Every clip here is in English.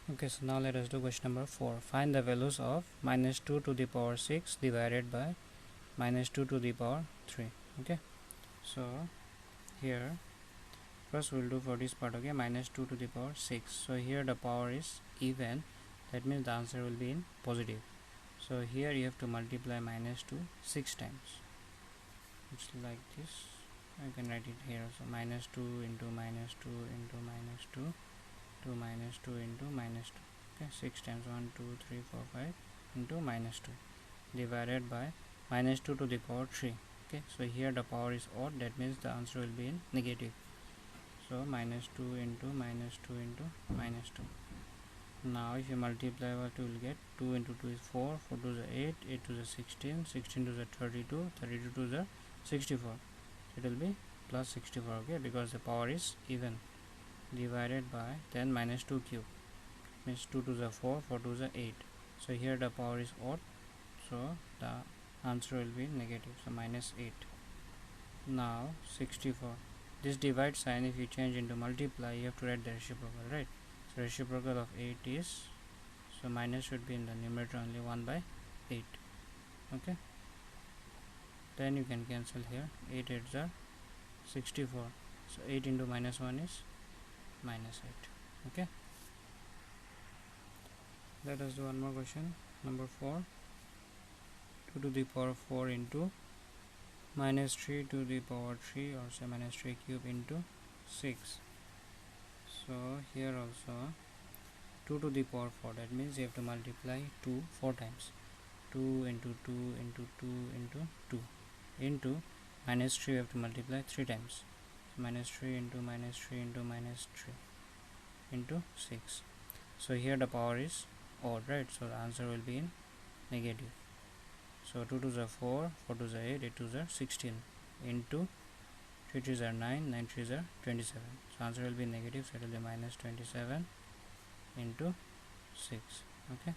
Okay, so now let us do question number 4. Find the values of minus 2 to the power 6 divided by minus 2 to the power 3. Okay, so here first we'll do for this part. Okay, minus 2 to the power 6. So here the power is even, that means the answer will be in positive. So here you have to multiply minus 2 6 times. It's like this. I can write it here. So minus 2 into minus 2 into minus 2 to minus 2 into minus 2. Okay, 6 times 1 2 3 4 5 into minus 2 divided by minus 2 to the power 3. Okay, so here the power is odd, that means the answer will be in negative. So minus 2 into minus 2 into minus 2. Now if you multiply, what you will get? 2 into 2 is 4, 4 to the 8, 8 to the 16, 16 to the 32, 32 to the 64. It will be plus 64. Okay, because the power is even, divided by then minus 2 cube means 2 to the 4, 4 to the 8. So here the power is odd, so the answer will be negative, so minus 8. Now 64, this divide sign if you change into multiply, you have to write the reciprocal, right? So reciprocal of 8 is, so minus should be in the numerator only, 1 by 8. Okay, then you can cancel here, 8 8s are 64, so 8 into minus 1 is minus 8. Okay, let us do one more question, number 4. 2 to the power 4 into minus 3 to the power 3, or say minus 3 cube into 6. So here also 2 to the power 4, that means you have to multiply 2 4 times. 2 into 2 into 2 into 2 into minus 3, you have to multiply 3 times. So minus 3 into minus 3 into minus 3 into 6. So here the power is odd, right? So the answer will be in negative. So 2 to the 4, 4 to the 8, 8 to the 16 into 3 3s are 9, 9 3s are 27. So answer will be negative, so it will be minus 27 into 6. Okay,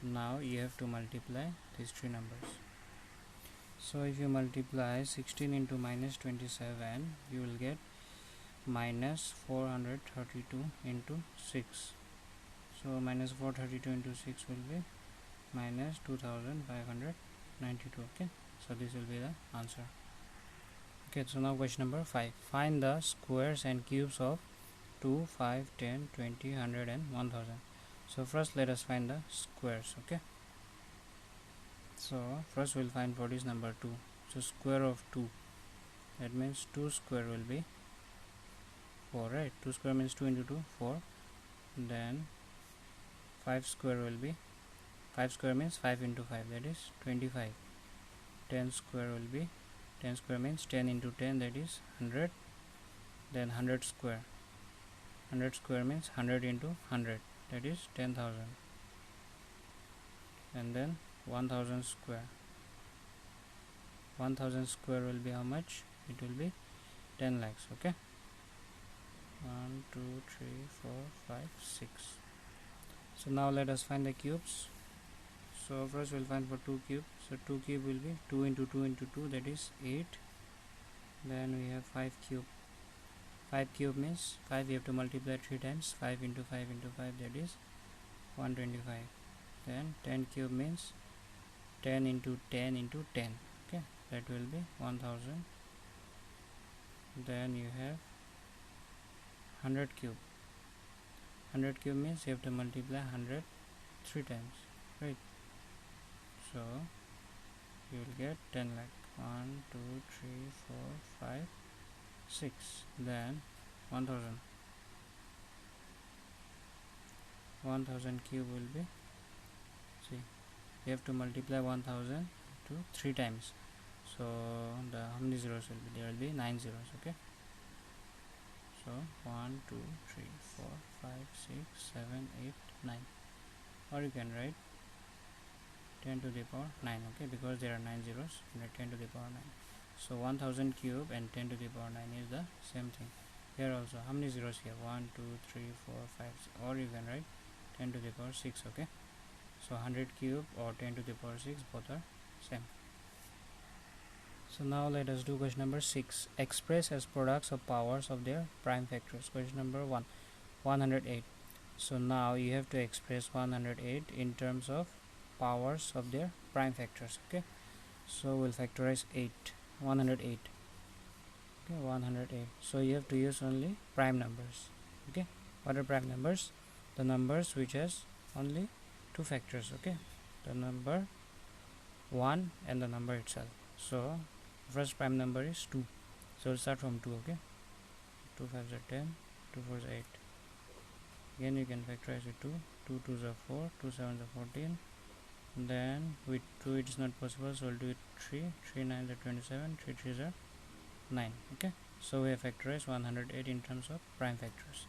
now you have to multiply these three numbers. So if you multiply 16 into minus 27, you will get minus 432 into 6. So minus 432 into 6 will be minus 2592. Okay, so this will be the answer. Okay, so now question number 5. Find the squares and cubes of 2, 5, 10, 20, 100 and 1000. So first let us find the squares. Okay, so first we'll find for this number 2. So square of 2, that means 2 square will be 4, right? 2 square means 2 into 2 4. Then 5 square will be, 5 square means 5 into 5, that is 25. 10 square will be, 10 square means 10 into 10, that is 100. Then 100 square, 100 square means 100 into 100, that is 10,000. And then 1000 square, 1000 square will be how much? It will be 10 lakhs. Okay, 1 2 3 4 5 6. So now let us find the cubes. So first we'll find for 2 cube. So 2 cube will be 2 into 2 into 2, that is 8. Then we have 5 cube. 5 cube means 5 you have to multiply 3 times. 5 into 5 into 5, that is 125. Then 10 cube means 10 into 10 into 10. Okay, that will be 1000. Then you have 100 cube. 100 cube means you have to multiply 100 3 times, right? So you will get 10 lakh. 1 2 3 4 5 6. Then 1000. 1000 cube will be, see, you have to multiply 1000 to 3 times. So the how many zeros will be? There will be 9 zeros. Okay, so 1 2 3 4 5 6 7 8 9, or you can write 10 to the power 9. Okay, because there are 9 zeros, 10 to the power 9. So 1000 cube and 10 to the power 9 is the same thing. Here also how many zeros here? 1 2 3 4 5, or you can write 10 to the power 6. Okay, so 100 cube or 10 to the power 6, both are same. So now let us do question number 6. Express as products of powers of their prime factors. Question number 1. 108. So now you have to express 108 in terms of powers of their prime factors. Okay, so we'll factorize 108. Okay, 108. So you have to use only prime numbers. Okay, what are prime numbers? The numbers which has only two factors. Okay, the number 1 and the number itself. So first prime number is 2, so we'll start from 2. Okay, 2 5s are 10, 2 4s are 8. Again you can factorize with 2, 2 2s are 4, 2 7s are 14. Then with 2 it is not possible, so we'll do it 3, 3 9s are 27, 3 3s are 9. Okay, so we have factorized 108 in terms of prime factors.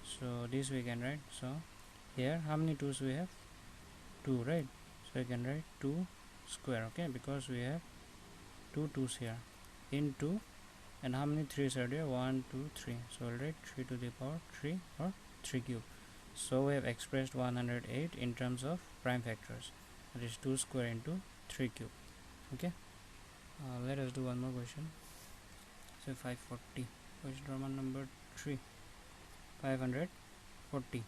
So this we can write. So here how many 2's we have? 2, right? So we can write 2 square. Okay, because we have 2 2's here, into, and how many 3's are there? 1 2 3. So we'll write 3 to the power 3 or 3 cube. So we have expressed 108 in terms of prime factors, that is 2 square into 3 cube. Okay, let us do one more question. So 540, question Roman number 3, 540.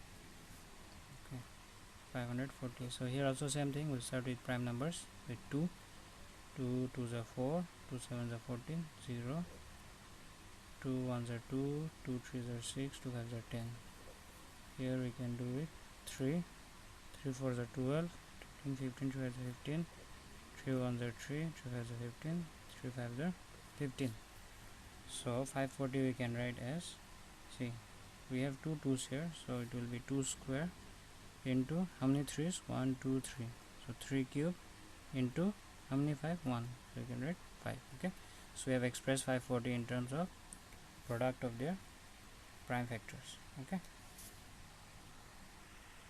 Okay, 540. So here also same thing, we'll start with prime numbers with 2, 2 2s are 4, 2 7s are 14, 0, 2 1s are 2, 2 3s are 6, 2 5s are 10. Here we can do it 3, 3 4s are 12, 15 3 5s are 15, 3 1s are 3, 3 5s are 15, 3 5s are 15. So 540 we can write as, see, we have two 2's here, so it will be 2 square into how many 3's? 1 2 3. So 3 cube into how many 5? 1. So you can write 5. Okay, so we have expressed 540 in terms of product of their prime factors. Okay.